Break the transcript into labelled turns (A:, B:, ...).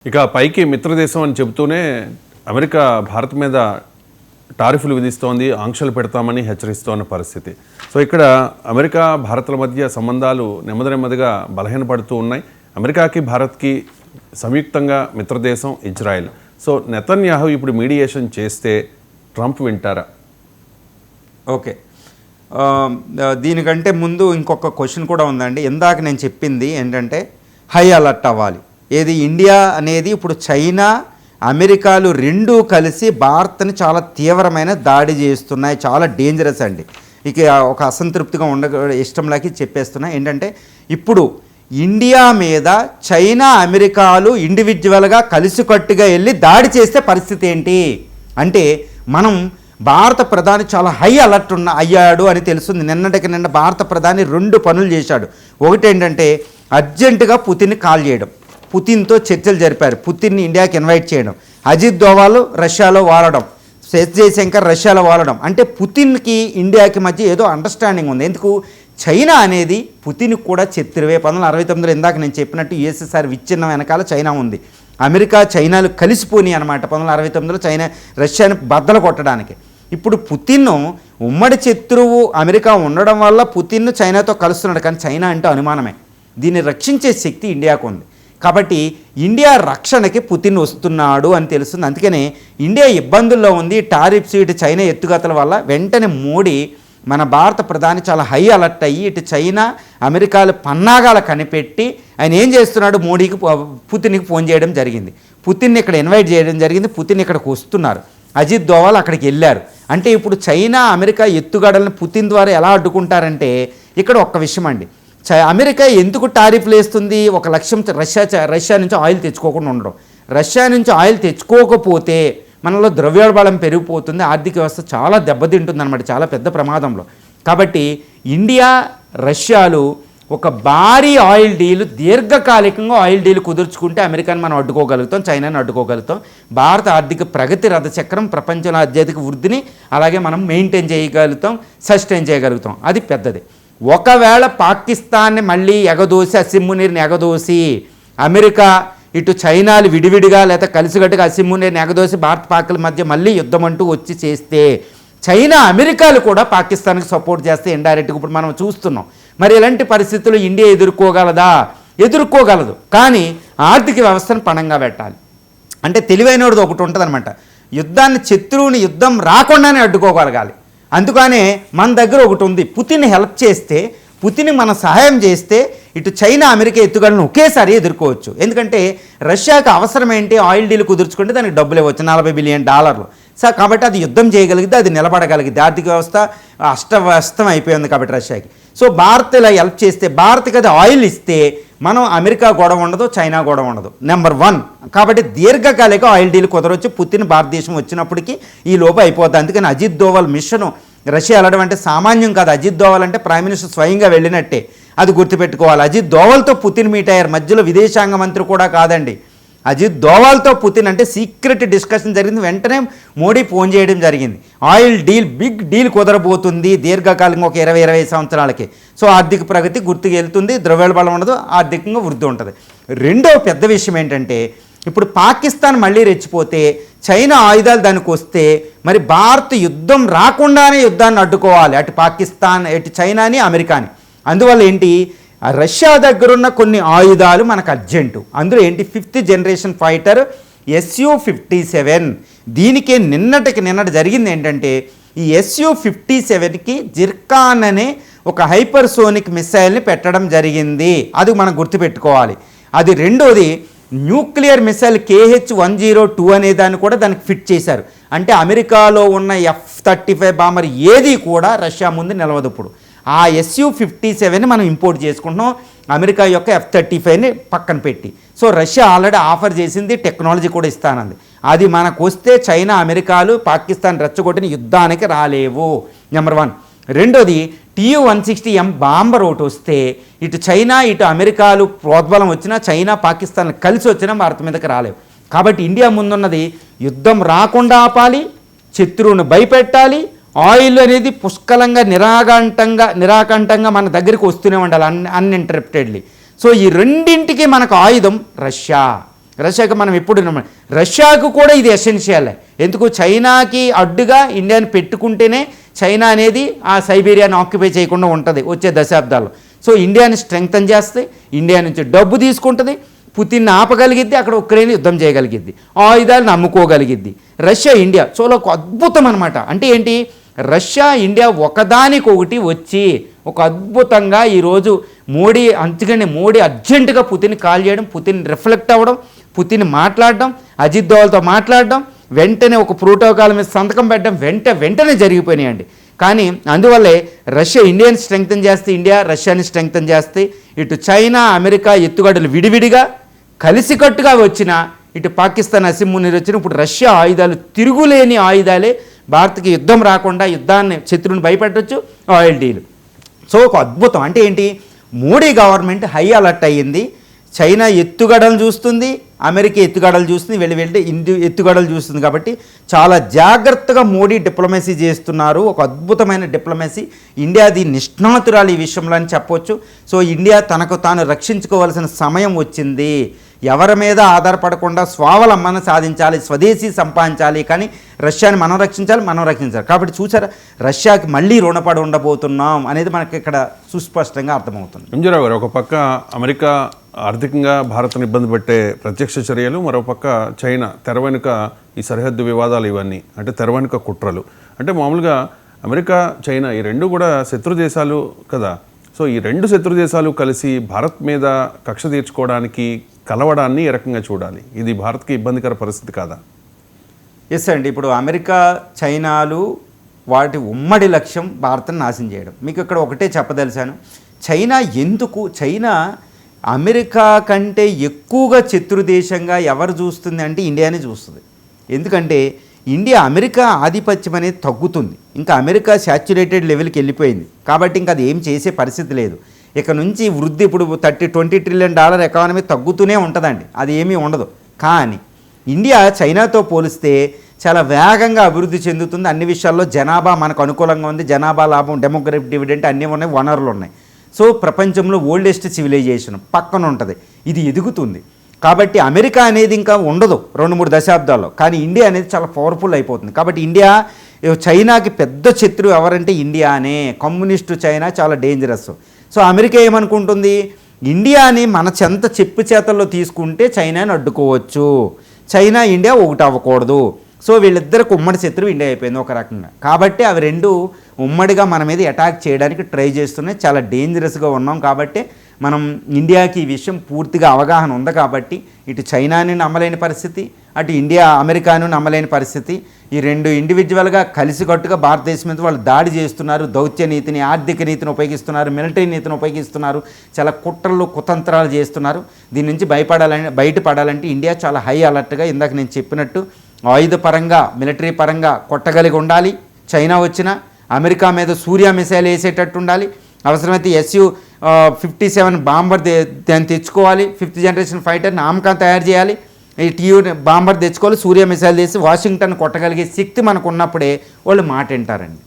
A: ఇక పైకి మిత్రదేశం అని చెబుతూనే అమెరికా భారత్ మీద టారిఫ్లు విధిస్తోంది, ఆంక్షలు పెడతామని హెచ్చరిస్తోన్న పరిస్థితి. సో ఇక్కడ అమెరికా భారత్ల మధ్య సంబంధాలు నెమ్మదిగా బలహీనపడుతూ ఉన్నాయి. అమెరికాకి భారత్కి సంయుక్తంగా మిత్రదేశం ఇజ్రాయెల్. సో నెతన్యాహు ఇప్పుడు మీడియేషన్ చేస్తే ట్రంప్ వింటారా?
B: ఓకే, దీనికంటే ముందు ఇంకొక క్వశ్చన్ కూడా ఉందండి. ఇందాక నేను చెప్పింది ఏంటంటే హై అలర్ట్ అవ్వాలి. ఏది ఇండియా అనేది ఇప్పుడు చైనా అమెరికాలు రెండూ కలిసి భారత్ని చాలా తీవ్రమైన దాడి చేస్తున్నాయి. చాలా డేంజరస్ అండి. ఇక ఒక అసంతృప్తిగా ఇష్టం లేక చెప్పేస్తున్నా. ఏంటంటే ఇప్పుడు ఇండియా మీద చైనా అమెరికాలు ఇండివిజువల్గా కలిసికట్టుగా వెళ్ళి దాడి చేస్తే పరిస్థితి ఏంటి అంటే, మనం భారత ప్రధాని చాలా హై అలర్ట్ అయ్యాడు అని తెలుస్తుంది. నిన్న భారత ప్రధాని 2 పనులు చేశాడు. ఒకటి ఏంటంటే అర్జెంటుగా పుతిన్ని కాల్ చేయడం, పుతిన్తో చర్చలు జరిపారు, పుతిన్ని ఇండియాకి ఇన్వైట్ చేయడం, అజిత్ దోవాల్ రష్యాలో వాడడం, ఎస్ జయశంకర్ రష్యాలో వాడడం. అంటే పుతిన్కి ఇండియాకి మధ్య ఏదో అండర్స్టాండింగ్ ఉంది. ఎందుకు? చైనా అనేది పుతిన్కి కూడా శత్రువే. 1969లో ఇందాక నేను చెప్పినట్టు యుఎస్ఎస్ఆర్ విచ్ఛిన్నం వెనకాల చైనా ఉంది. అమెరికా చైనాలు కలిసిపోయి అనమాట 1969లో చైనా రష్యాని బద్దలు కొట్టడానికి. ఇప్పుడు పుతిన్ ఉమ్మడి శత్రువు అమెరికా ఉండడం వల్ల పుతిన్ చైనాతో కలుస్తున్నాడు. కానీ చైనా అంటే అనుమానమే. దీన్ని రక్షించే శక్తి ఇండియాకు ఉంది. కాబట్టి ఇండియా రక్షణకి పుతిన్ వస్తున్నాడు అని తెలుస్తుంది. అందుకనే ఇండియా ఇబ్బందుల్లో ఉంది. టారిఫ్స్ ఇటు చైనా ఎత్తుగతల వల్ల వెంటనే మోడీ మన భారత ప్రధాని చాలా హై అలర్ట్ అయ్యి ఇటు చైనా అమెరికాలు పన్నాగాలు కనిపెట్టి ఆయన ఏం చేస్తున్నాడు, మోడీకి పుతిన్కి ఫోన్ చేయడం జరిగింది. పుతిన్ని ఇక్కడ ఇన్వైట్ చేయడం జరిగింది. పుతిన్ ఇక్కడికి వస్తున్నారు. అజిత్ దోవాల్ అక్కడికి వెళ్ళారు. అంటే ఇప్పుడు చైనా అమెరికా ఎత్తుగడలను పుతిన్ ద్వారా ఎలా అడ్డుకుంటారంటే, ఇక్కడ ఒక్క విషయం అండి. అమెరికా ఎందుకు టారిఫ్లు వేస్తుంది? ఒక లక్ష్యం రష్యా నుంచి ఆయిల్ తెచ్చుకోకుండా ఉండడం. రష్యా నుంచి ఆయిల్ తెచ్చుకోకపోతే మనలో ద్రవ్యోల్బణం పెరిగిపోతుంది, ఆర్థిక వ్యవస్థ చాలా దెబ్బతింటుంది అనమాట, చాలా పెద్ద ప్రమాదంలో. కాబట్టి ఇండియా రష్యాలు ఒక భారీ ఆయిల్ డీల్, దీర్ఘకాలికంగా ఆయిల్ డీల్ కుదుర్చుకుంటే అమెరికాని మనం అడ్డుకోగలుగుతాం, చైనాని అడ్డుకోగలుగుతాం. భారత ఆర్థిక ప్రగతి రథచక్రం ప్రపంచంలో అత్యధిక వృద్ధిని అలాగే మనం మెయింటైన్ చేయగలుగుతాం, సస్టైన్ చేయగలుగుతాం. అది పెద్దది. ఒకవేళ పాకిస్తాన్ని మళ్ళీ ఎగదోసి అసిమ్మునీర్ని ఎగదోసి అమెరికా ఇటు చైనాలు విడివిడిగా లేదా కలిసికట్టుగా అసిమ్మునీర్ని ఎగదోసి భారత్ పాక్ల మధ్య మళ్ళీ యుద్ధం అంటూ వచ్చి చేస్తే చైనా అమెరికాలు కూడా పాకిస్తాన్కి సపోర్ట్ చేస్తే ఇండైరెక్ట్గా ఇప్పుడు మనం చూస్తున్నాం. మరి ఇలాంటి పరిస్థితులు ఇండియా ఎదుర్కోగలదా? ఎదుర్కోగలదు. కానీ ఆర్థిక వ్యవస్థను పణంగా పెట్టాలి. అంటే తెలివైనది ఒకటి ఉంటుంది అనమాట. యుద్ధాన్ని శత్రువుని యుద్ధం రాకుండానే అడ్డుకోగలగాలి. అందుకనే మన దగ్గర ఒకటి ఉంది. పుతిన్ హెల్ప్ చేస్తే, పుతిన్ మన సహాయం చేస్తే ఇటు చైనా అమెరికా ఎత్తుగడలను ఒకేసారి ఎదుర్కోవచ్చు. ఎందుకంటే రష్యాకి అవసరం ఏంటి? ఆయిల్ డీల్ కుదుర్చుకుంటే దానికి డబ్బులు ఇవ్వచ్చు, $40 బిలియన్. సో కాబట్టి అది యుద్ధం చేయగలిగితే అది నిలబడగలిగింది. ఆర్థిక వ్యవస్థ అస్తవ్యస్తం అయిపోయింది కాబట్టి రష్యాకి. సో భారత్ ఇలా హెల్ప్ చేస్తే, భారత్కి అది ఆయిల్ ఇస్తే మనం అమెరికా గొడవ ఉండదు, చైనా గొడవ ఉండదు. నెంబర్ 1. కాబట్టి దీర్ఘకాలిక ఆయిల్ డీల్ కుదరవచ్చు. పుతిన్ భారతదేశం వచ్చినప్పటికీ ఈ లోపు అయిపోతుంది. అందుకని అజిత్ దోవాల్ మిషన్ రష్యా వెళ్ళడం అంటే సామాన్యం కాదు. అజిత్ దోవాల్ అంటే ప్రైమ్ మినిస్టర్ స్వయంగా వెళ్ళినట్టే, అది గుర్తుపెట్టుకోవాలి. అజిత్ దోవాల్తో పుతిన్ మీట్ అయ్యారు. మధ్యలో విదేశాంగ మంత్రి కూడా కాదండి. అజిత్ దోవాల్తో పుతిన్ అంటే సీక్రెట్ డిస్కషన్ జరిగింది. వెంటనే మోడీ ఫోన్ చేయడం జరిగింది. ఆయిల్ డీల్, బిగ్ డీల్ కుదరబోతుంది దీర్ఘకాలంగా, ఒక 20-25 సంవత్సరాలకి. సో ఆర్థిక ప్రగతి గుర్తుకు వెళ్తుంది, ద్రవ్యోల్బణం ఉండదు, ఆర్థికంగా వృద్ధి ఉంటుంది. రెండో పెద్ద విషయం ఏంటంటే, ఇప్పుడు పాకిస్తాన్ మళ్ళీ రెచ్చిపోతే, చైనా ఆయుధాలు దానికి వస్తే మరి భారత్ యుద్ధం రాకుండానే యుద్ధాన్ని అడ్డుకోవాలి, అటు పాకిస్తాన్, ఇటు చైనాని, అమెరికాని. అందువల్ల ఏంటి, రష్యా దగ్గరున్న కొన్ని ఆయుధాలు మనకు అర్జెంటు. అందులో ఏంటి, 5th జనరేషన్ ఫైటర్ Su-57. దీనికి నిన్నటి జరిగింది ఏంటంటే, ఈ Su-57కి జిర్కాన్ అనే ఒక హైపర్సోనిక్ మిసైల్ని పెట్టడం జరిగింది. అది మనం గుర్తుపెట్టుకోవాలి. అది రెండోది న్యూక్లియర్ మిసైల్ KH-102 అనే దాన్ని కూడా దానికి ఫిట్ చేశారు. అంటే అమెరికాలో ఉన్న F-35 బాంబర్ ఏది కూడా రష్యా ముందు నిలవదు. ఇప్పుడు ఆ Su-57ని మనం ఇంపోర్ట్ చేసుకుంటున్నాం, అమెరికా యొక్క F-35ని పక్కన పెట్టి. సో రష్యా ఆల్రెడీ ఆఫర్ చేసింది, టెక్నాలజీ కూడా ఇస్తానంది. అది మనకు వస్తే చైనా అమెరికాలు పాకిస్తాన్ రెచ్చగొట్టిన యుద్ధానికి రాలేవు. నెంబర్ 1. రెండోది Tu-160M బాంబర్ ఒకటి వస్తే ఇటు చైనా ఇటు అమెరికాలు ప్రోద్బలం వచ్చినా, చైనా పాకిస్తాన్ కలిసి వచ్చినా భారత్ మీదకి రాలేవు. కాబట్టి ఇండియా ముందున్నది యుద్ధం రాకుండా ఆపాలి, శత్రువును భయపెట్టాలి, ఆయిల్ అనేది పుష్కలంగా నిరాకంఠంగా మన దగ్గరికి వస్తూనే ఉండాలి, అన్ఇంటరప్టెడ్లీ. సో ఈ రెండింటికి మనకు ఆయుధం రష్యా. రష్యాకి మనం ఎప్పుడు రష్యాకు కూడా ఇది ఎసెన్షియలే. ఎందుకు, చైనాకి అడ్డుగా ఇండియాని పెట్టుకుంటేనే చైనా అనేది ఆ సైబీరియాని ఆక్యుపై చేయకుండా ఉంటుంది వచ్చే దశాబ్దాల్లో. సో ఇండియాని స్ట్రెంగ్తన్ చేస్తే, ఇండియా నుంచి డబ్బు తీసుకుంటుంది, పుతిన్ని ఆపగలిగిద్ది, అక్కడ ఉక్రెయిన్ యుద్ధం చేయగలిగిద్ది, ఆయుధాలను అమ్ముకోగలిగిద్ది. రష్యా ఇండియా చాలా ఒక అద్భుతం అనమాట. అంటే ఏంటి, రష్యా ఇండియా ఒకదానికొకటి వచ్చి ఒక అద్భుతంగా ఈరోజు మోడీ అర్జెంటుగా పుతిన్ కాల్ చేయడం, పుతిన్ రిఫ్లెక్ట్ అవ్వడం, పుతిన్ మాట్లాడడం, అజిత్ దోవల్తో మాట్లాడడం, వెంటనే ఒక ప్రోటోకాల్ మీద సంతకం పెట్టడం వెంటనే జరిగిపోయినాయండి. కానీ అందువల్లే రష్యా ఇండియాని స్ట్రెంగ్తన్ చేస్తే, ఇండియా రష్యాని స్ట్రెంగ్తన్ చేస్తే, ఇటు చైనా అమెరికా ఎత్తుగడలు విడివిడిగా కలిసికట్టుగా వచ్చిన, ఇటు పాకిస్తాన్ అసిమ్మునీరు వచ్చిన, ఇప్పుడు రష్యా ఆయుధాలు తిరుగులేని ఆయుధాలే భారత్కి యుద్ధం రాకుండా యుద్ధాన్ని శత్రువుని భయపెట్టవచ్చు, ఆయిల్ డీల్. సో ఒక అద్భుతం. అంటే ఏంటి, మోడీ గవర్నమెంట్ హై అలర్ట్ అయ్యింది. చైనా ఎత్తుగడలు చూస్తుంది, అమెరికా ఎత్తుగడలు చూస్తుంది, వెళ్ళి ఎత్తుగడలు చూస్తుంది. కాబట్టి చాలా జాగ్రత్తగా మోడీ డిప్లొమసీ చేస్తున్నారు. ఒక అద్భుతమైన డిప్లొమసీ. ఇండియాది నిష్ణాతురాలు ఈ విషయంలో అని చెప్పొచ్చు. సో ఇండియా తనకు తాను రక్షించుకోవాల్సిన సమయం వచ్చింది. ఎవరి మీద ఆధారపడకుండా స్వావలంబన సాధించాలి, స్వదేశీ సంపాదించాలి. కానీ రష్యాని మనం రక్షించాలి. కాబట్టి చూసారా, రష్యాకి మళ్ళీ రుణపడి ఉండబోతున్నాం అనేది మనకి ఇక్కడ సుస్పష్టంగా అర్థమవుతుంది.
A: ఎంజీరావు గారు, ఒక పక్క అమెరికా ఆర్థికంగా భారత్ను ఇబ్బంది పెట్టే ప్రత్యక్ష చర్యలు, మరోపక్క చైనా తెర వెనుక ఈ సరిహద్దు వివాదాలు, ఇవన్నీ అంటే తెర వెనుక కుట్రలు. అంటే మామూలుగా అమెరికా చైనా ఈ రెండు కూడా శత్రు దేశాలు కదా. సో ఈ రెండు శత్రు దేశాలు కలిసి భారత్ మీద కక్ష తీర్చుకోవడానికి కలవడాన్ని ఏ రకంగా చూడాలి? ఇది భారత్కి ఇబ్బందికర పరిస్థితి కాదా?
B: ఎస్ అండి. ఇప్పుడు అమెరికా చైనాలు వాటి ఉమ్మడి లక్ష్యం భారత్ని నాశనం చేయడం. మీకు ఇక్కడ ఒకటే చెప్పదలిచాను, చైనా అమెరికా కంటే ఎక్కువగా శత్రు దేశంగా ఎవరు చూస్తుంది అంటే ఇండియానే చూస్తుంది. ఎందుకంటే ఇండియా అమెరికా ఆధిపత్యం అనేది తగ్గుతుంది, ఇంకా అమెరికా శాచ్యురేటెడ్ లెవెల్కి వెళ్ళిపోయింది. కాబట్టి ఇంకా అది ఏం చేసే పరిస్థితి లేదు. ఇక నుంచి వృద్ధి ఇప్పుడు $20 ట్రిలియన్ ఎకానమీ తగ్గుతూనే ఉంటుందండి, అది ఏమీ ఉండదు. కానీ ఇండియా చైనాతో పోలిస్తే చాలా వేగంగా అభివృద్ధి చెందుతుంది. అన్ని విషయాల్లో జనాభా మనకు అనుకూలంగా ఉంది, జనాభా లాభం, డెమోగ్రఫిక్ డివిడెంట్ అన్నీ ఉన్నాయి, వనరులు ఉన్నాయి. సో ప్రపంచంలో ఓల్డెస్ట్ సివిలైజేషన్ పక్కన ఉంటుంది, ఇది ఎదుగుతుంది. కాబట్టి అమెరికా అనేది ఇంకా ఉండదు 2-3 దశాబ్దాల్లో. కానీ ఇండియా అనేది చాలా పవర్ఫుల్ అయిపోతుంది. కాబట్టి చైనాకి పెద్ద శత్రువు ఎవరంటే ఇండియానే. కమ్యూనిస్టు చైనా చాలా డేంజరస్. సో అమెరికా ఏమనుకుంటుంది, ఇండియాని మన చెప్పు చేతల్లో తీసుకుంటే చైనాని అడ్డుకోవచ్చు, చైనా ఇండియా ఒకటి అవ్వకూడదు. సో వీళ్ళిద్దరికి ఉమ్మడి శత్రువు ఇండియా అయిపోయింది ఒక రకంగా. కాబట్టి అవి రెండు ఉమ్మడిగా మన మీద అటాక్ చేయడానికి ట్రై చేస్తున్నాయి. చాలా డేంజరస్గా ఉన్నాం. కాబట్టి మనం ఇండియాకి ఈ విషయం పూర్తిగా అవగాహన ఉంది. కాబట్టి ఇటు చైనాని నమ్మలేని పరిస్థితి, అటు అమెరికాను నమ్మలేని పరిస్థితి. ఈ రెండు ఇండివిజువల్గా కలిసికట్టుగా భారతదేశం మీద వాళ్ళు దాడి చేస్తున్నారు. దౌత్య నీతిని, ఆర్థిక నీతిని ఉపయోగిస్తున్నారు, మిలిటరీ నీతిని ఉపయోగిస్తున్నారు, చాలా కుట్రలు కుతంత్రాలు చేస్తున్నారు. దీని నుంచి బయటపడాలంటే ఇండియా చాలా హై అలర్ట్గా, ఇందాక నేను చెప్పినట్టు ఆయుధ పరంగా, మిలిటరీ పరంగా కొట్టగలిగి ఉండాలి. చైనా వచ్చినా అమెరికా మీద సూర్య మిసైల్ వేసేటట్టు ఉండాలి. అవసరమైతే SU-57 బాంబర్ దాన్ని తెచ్చుకోవాలి. 5th జనరేషన్ ఫైటర్ నామకాన్ని తయారు చేయాలి. ఈ TU బాంబర్ తెచ్చుకోవాలి, సూర్య మిసైల్ చేసి వాషింగ్టన్ కొట్టగలిగే శక్తి మనకు ఉన్నప్పుడే వాళ్ళు మాట వింటారండి.